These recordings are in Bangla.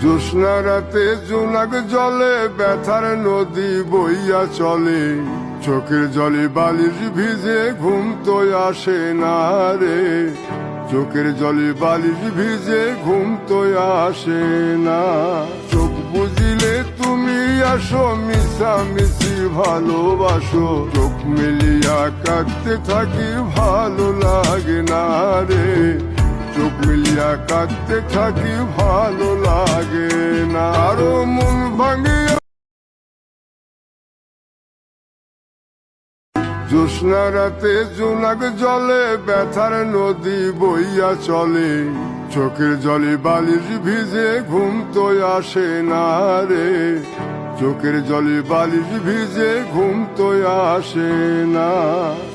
জ্যোৎস্না রাতে জোনাক জলে ব্যথার নদী বইয়া চলে, চোখের জলে বালিশ ভিজে ঘুম তো আসে না রে, চোখের জলে বালিশ ভিজে ঘুম তো আসে না। চোখ বুঝিলে তুমি আসো, মিশামিশি ভালোবাসো, চোখ মিলিয়া কাঁদতে থাকি ভালো লাগে না রে, চোখ মিলিয়া কাঁদতে থাকি ভালো লাগে না। আরো মন ভাঙিয়া জ্যোৎস্না রাতে জোনাক জলে ব্যথার নদী বইয়া চলে, চোখের জলে বালিশ ভিজে ঘুম তো আসে না রে, চোখের জলে বালিশ ভিজে ঘুম তো আসে না।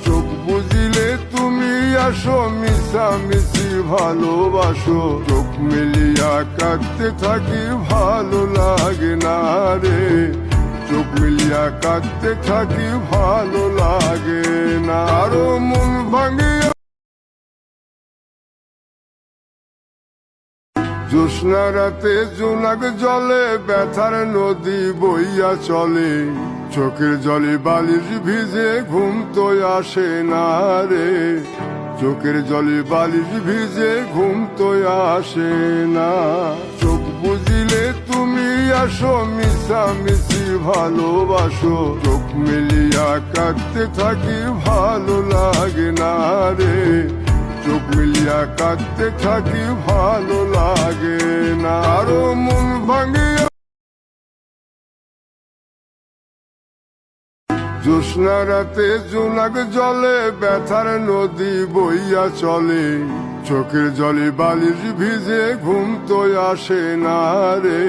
চোখ বুঝিলে তুমি আসো, মিশামিশি ভালোবাসো, চোখ মিলিয়া কাঁদতে থাকি ভালো লাগে না রে, চোখ মিলিয়া কাঁদতে থাকি ভালো লাগে না। আরো মন ভাঙিয়া জ্যোৎস্না রাতে জোনাক জলে ব্যথার নদী বইয়া চলে, চোখের জলে বালিশ ভিজে ঘুম তো আসে না রে, চোখের জলে বালিশ ভিজে ঘুম তো আসে না। চোখ বুঝিলে তুমি আসো, মিশামিশি ভালোবাসো, চোখ মিলিয়া কাঁদতে থাকি ভালো লাগে না রে, চোখ মিলিয়া কাঁদতে থাকি ভালো লাগে না। আরো মন ভাঙিয়া জ্যোৎস্না রাতে জোনাক জলে ব্যথার নদী বইয়া চলে, চোখের জলে বালিশ ভিজে ঘুম তো আসে না রে,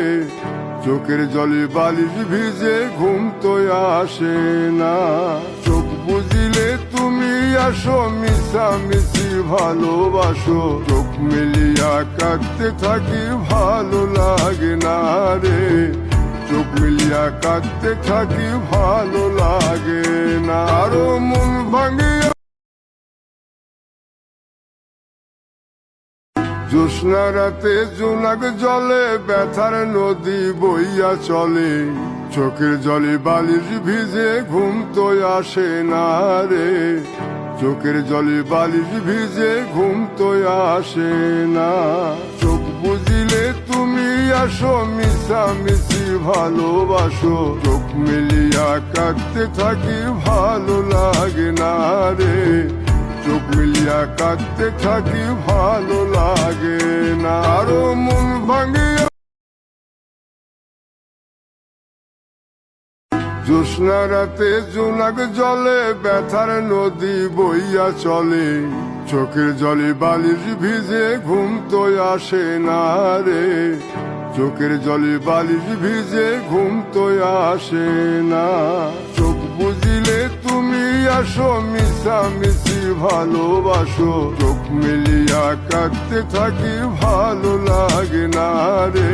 চোখের জলে বালিশ ভিজে ঘুম তো আসে না। চোখ বুঝিলে তুমি আসো, মিশামিশি ভালোবাসো, চোখ মিলিয়া কাঁদতে থাকি ভালো লাগে না রে, চোখ মিলিয়া কাঁদতে থাকি ভালো লাগে না। আরো মন ভাঙিয়া জ্যোৎস্না রাতে জোনাক জলে ব্যথার নদী বইয়া চলে, চোখের জলে বালিশ ভিজে ঘুম তো আসে না রে, চোখের জলে বালিশ ভিজে ঘুম তো আসে না। চোখ বুঝিলে তুমি আসো, মিশামিশি ভালোবাসো, চোখ মিলিয়া কাঁদতে থাকি ভালো লাগে না রে, চোখ মিলিয়া কাঁদতে থাকি ভালো লাগে না। আরো মন ভাঙিয়া জ্যোৎস্না রাতে জোনাক জলে ব্যথার নদী বইয়া চলে, চোখের জলে বালিশ ভিজে ঘুম তো আসে না রে, চোখের জলে বালিশ ভিজে ঘুম তো আসে না। চোখ বুঝিলে তুমি আসো, মিশামিশি ভালোবাসো, চোখ মিলিয়া কাঁদতে থাকি ভালো লাগে না রে,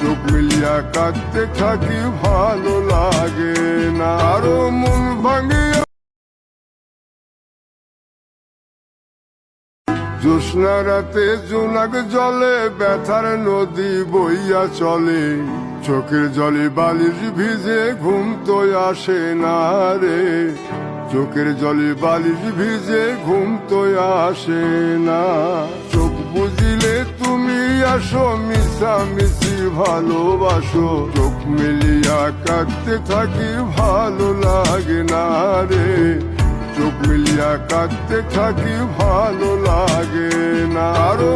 চোখ মিলিয়া কাঁদতে থাকি ভালো লাগে না। আরো মন ভাঙিয়া জ্যোৎস্না রাতে জোনাক জলে ব্যথার নদী বইয়া চলে, চোখের জলে বালিশ ভিজে ঘুম তো আসে না রে, চোখের জলে বালিশ ভিজে ঘুম তো আসে না। চোখ বুঝিলে তুমি আসো, মিশামিশি ভালোবাসো, চোখ মিলিয়া কাঁদতে থাকি ভালো লাগে না রে, চোখ মিলিয়া কাঁদতে থাকি ভালো লাগে না। আরো